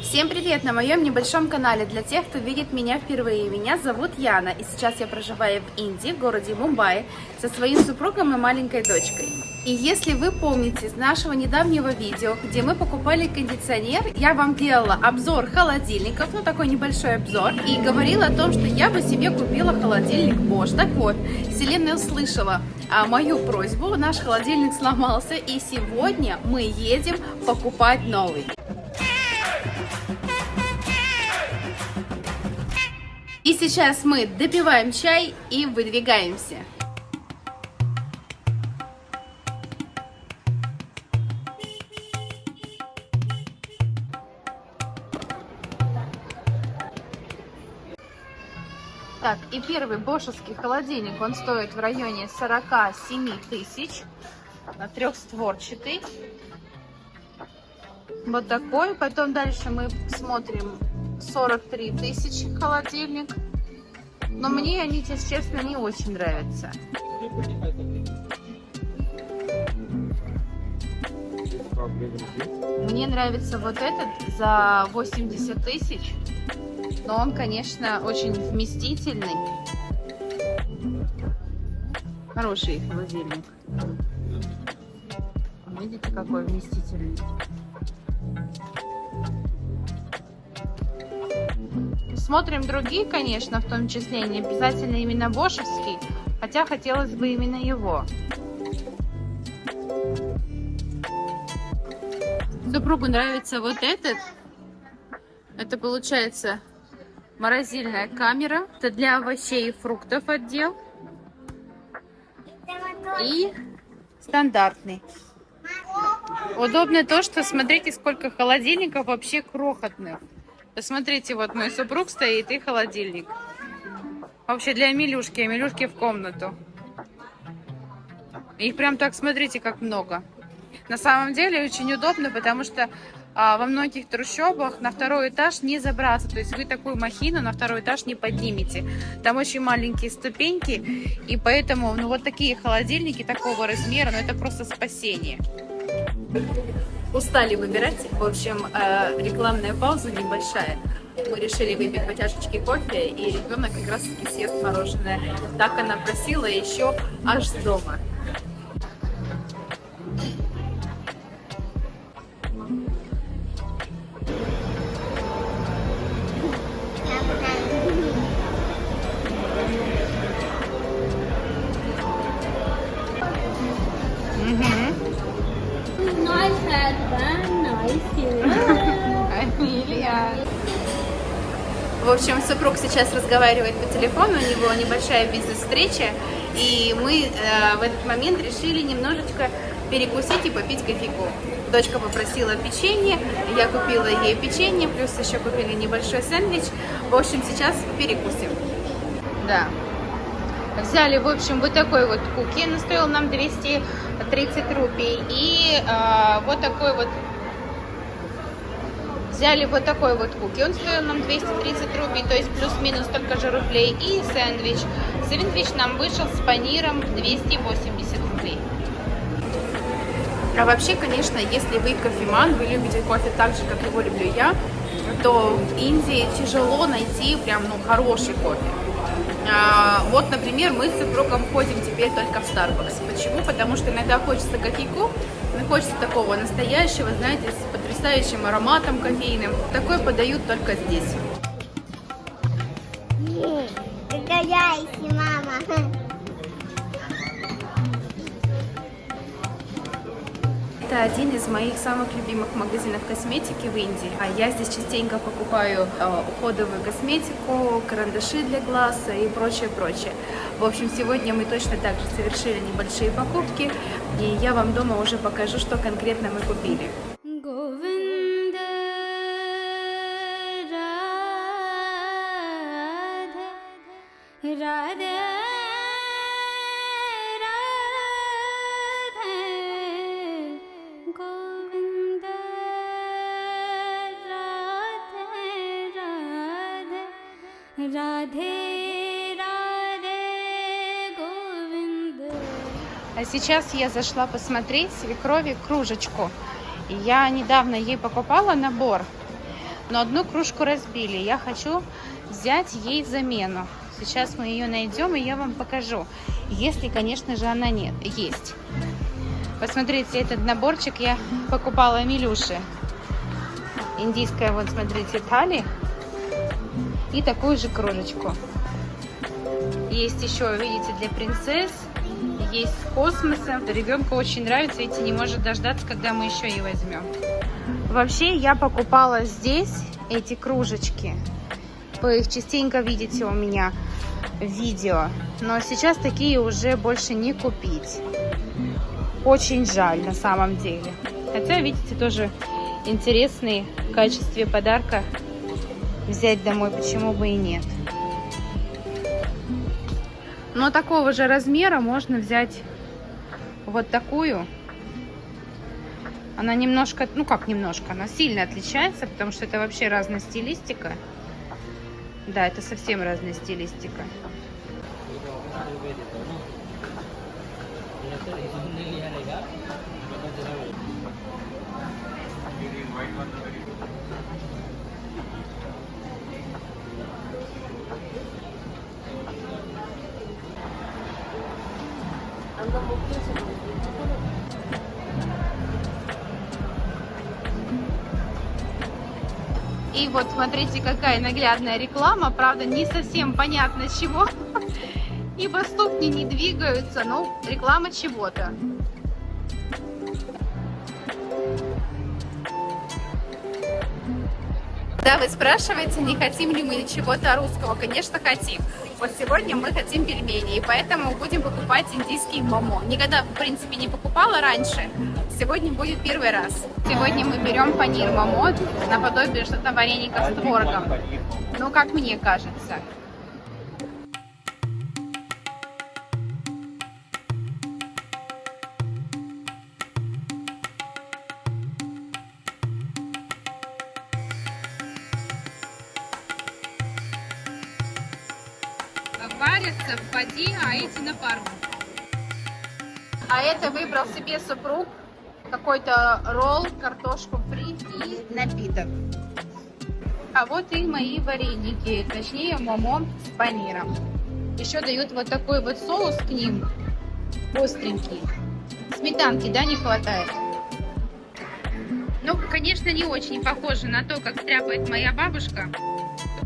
Всем привет на моем небольшом канале для тех, кто видит меня впервые. Меня зовут Яна, и сейчас я проживаю в Индии, в городе Мумбаи, со своим супругом и маленькой дочкой. И если вы помните с нашего недавнего видео, где мы покупали кондиционер, я вам делала обзор холодильников, ну такой небольшой обзор, и говорила о том, что я бы себе купила холодильник Bosch. Так вот, вселенная услышала мою просьбу, наш холодильник сломался, и сегодня мы едем покупать новый. И сейчас мы допиваем чай и выдвигаемся. Так, и первый бошевский холодильник, он стоит в районе 47 тысяч, трехстворчатый. Вот такой. Потом дальше мы смотрим 43 тысячи холодильник. Но мне они, если честно, не очень нравятся. Мне нравится вот этот за 80 тысяч. Но он, конечно, очень вместительный. Хороший холодильник. Видите, какой вместительный. Смотрим другие, конечно, в том числе, не обязательно именно бошевский, хотя хотелось бы именно его. Супругу нравится вот этот. Это получается морозильная камера. Это для овощей и фруктов отдел. И стандартный. Удобно то, что смотрите, сколько холодильников вообще крохотных. Посмотрите, вот мой супруг стоит и холодильник. Вообще для Амелюшки, Амелюшки в комнату. Их прям так, смотрите, как много. На самом деле очень удобно, потому что во многих трущобах на второй этаж не забраться. То есть вы такую махину на второй этаж не поднимете. Там очень маленькие ступеньки, и поэтому вот такие холодильники такого размера, это просто спасение. Устали выбирать, в общем, рекламная пауза небольшая. Мы решили выпить по чашечке кофе, и ребенок как раз таки съест мороженое. Так она просила еще аж с дома. В общем, супруг сейчас разговаривает по телефону, у него небольшая бизнес-встреча, и мы в этот момент решили немножечко перекусить и попить кофейку. Дочка попросила печенье, я купила ей печенье, плюс еще купили небольшой сэндвич. В общем, сейчас перекусим. Да. Взяли, в общем, вот такой вот куки, он стоил нам 230 рупий, и вот такой вот. Взяли вот такой вот куки, он стоил нам 230 рублей, то есть плюс-минус столько же рублей. И сэндвич. Сэндвич нам вышел с паниром 280 рублей. А вообще, конечно, если вы кофеман, вы любите кофе так же, как его люблю я, то в Индии тяжело найти прям, хороший кофе. Вот, например, мы с супругом ходим теперь только в Starbucks. Почему? Потому что иногда хочется кофейку, но хочется такого настоящего, знаете, с потрясающим ароматом кофейным. Такой подают только здесь. Это один из моих самых любимых магазинов косметики в Индии. Я здесь частенько покупаю уходовую косметику, карандаши для глаз и прочее. В общем, сегодня мы точно так же совершили небольшие покупки, и я вам дома уже покажу, что конкретно мы купили. А сейчас я зашла посмотреть свекрови кружечку. Я недавно ей покупала набор, Но одну кружку разбили. Я хочу взять ей замену. Сейчас мы ее найдем, и я вам покажу. Если, конечно же, она есть. Посмотрите, этот наборчик я покупала Милюше. Индийская, вот смотрите, тали. И такую же кружечку. Есть еще, видите, для принцесс. Есть с космосом. Ребенку очень нравится, видите, не может дождаться, когда мы еще и возьмем. Вообще, я покупала здесь эти кружечки. Вы их частенько видите у меня в видео. Но сейчас такие уже больше не купить. Очень жаль на самом деле. Хотя, видите, тоже интересные в качестве подарка взять домой, почему бы и нет. Но такого же размера можно взять вот такую. Она немножко, ну как немножко, она сильно отличается, потому что это вообще разная стилистика. Да, это совсем разная стилистика. И вот смотрите, какая наглядная реклама, правда, не совсем понятно чего, ибо ступни не двигаются, но реклама чего-то. Да, вы спрашиваете, не хотим ли мы чего-то русского? Конечно, хотим. Вот сегодня мы хотим пельмени, и поэтому будем покупать индийский момо. Никогда, в принципе, не покупала раньше. Сегодня будет первый раз. Сегодня мы берем панир момо, наподобие что-то вареников с творогом. Ну, как мне кажется. Варятся в воде, а эти на пару. А это выбрал себе супруг какой-то ролл, картошку фри и напиток. А вот и мои вареники, точнее момо с паниром. Еще дают вот такой вот соус к ним, остренький. Сметанки, да, не хватает. Ну, конечно, не очень похоже на то, как стряпает моя бабушка.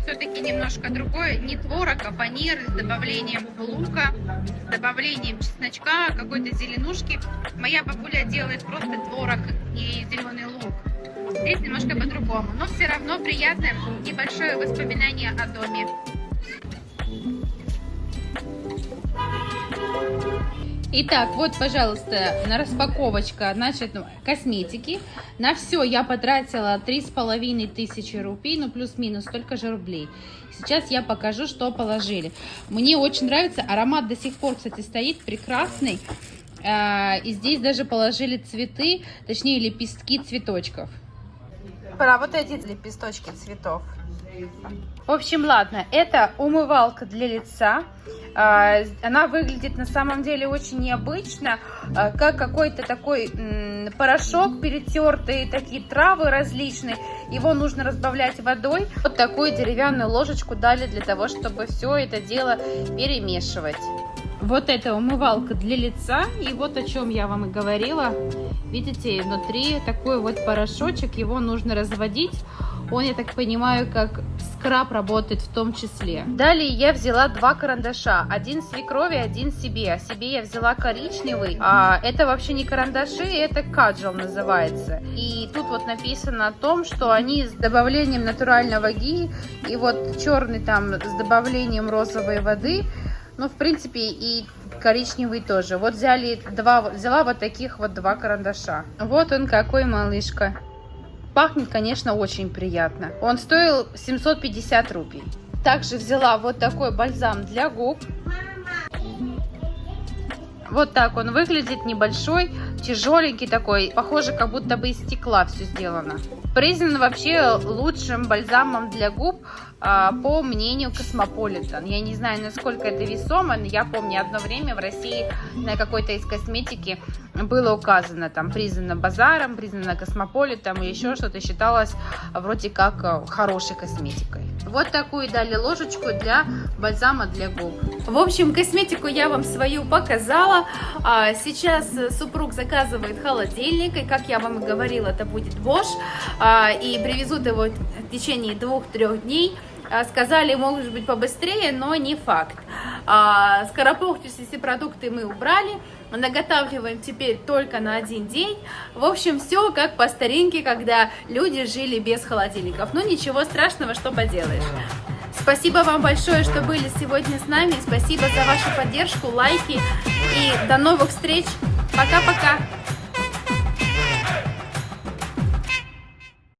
Все-таки немножко другое, не творог, а панир с добавлением лука, с добавлением чесночка, какой-то зеленушки. Моя бабуля делает просто творог и зеленый лук. Здесь немножко по-другому, но все равно приятное небольшое воспоминание о доме. Итак, вот, пожалуйста, на распаковочка, значит, косметики. На все я потратила 3500 рублей, ну плюс-минус столько же рублей. Сейчас я покажу, что положили. Мне очень нравится, аромат до сих пор, кстати, стоит прекрасный. И здесь даже положили цветы, точнее лепестки цветочков. Про вот эти лепесточки цветов. В общем, ладно, это умывалка для лица. Она выглядит на самом деле очень необычно, как какой-то такой порошок перетертый, такие травы различные. Его нужно разбавлять водой. Вот такую деревянную ложечку дали для того, чтобы все это дело перемешивать. Вот это умывалка для лица. И вот о чем я вам и говорила. Видите, внутри такой вот порошочек. Его нужно разводить. Он, я так понимаю, как скраб работает в том числе. Далее я взяла два карандаша. Один свекрови, один себе. Себе я взяла коричневый. Это вообще не карандаши, это каджал называется. И тут вот написано о том, что они с добавлением натурального ги. И вот черный там с добавлением розовой воды. Ну, в принципе, и коричневый тоже. Вот взяла вот таких вот два карандаша. Вот он какой, малышка. Пахнет, конечно, очень приятно. Он стоил 750 рублей. Также взяла вот такой бальзам для губ. Вот так он выглядит, небольшой, тяжеленький такой. Похоже, как будто бы из стекла все сделано. Признан вообще лучшим бальзамом для губ по мнению Cosmopolitan. Я не знаю, насколько это весомо, но я помню, одно время в России на какой-то из косметики было указано, там, признано базаром, признано космополитом и еще что-то, считалось вроде как хорошей косметикой. Вот такую дали ложечку для бальзама для губ. В общем, косметику я вам свою показала. Сейчас супруг заказывает холодильник, и, как я вам и говорила, это будет Bosch, и привезут его в течение 2-3 дней. Сказали, может быть, побыстрее, но не факт. Скоропортящиеся все продукты мы убрали. Наготавливаем теперь только на 1 день. В общем, все как по старинке, когда люди жили без холодильников. Ну, ничего страшного, что поделаешь. Спасибо вам большое, что были сегодня с нами. Спасибо за вашу поддержку, лайки. И до новых встреч. Пока-пока.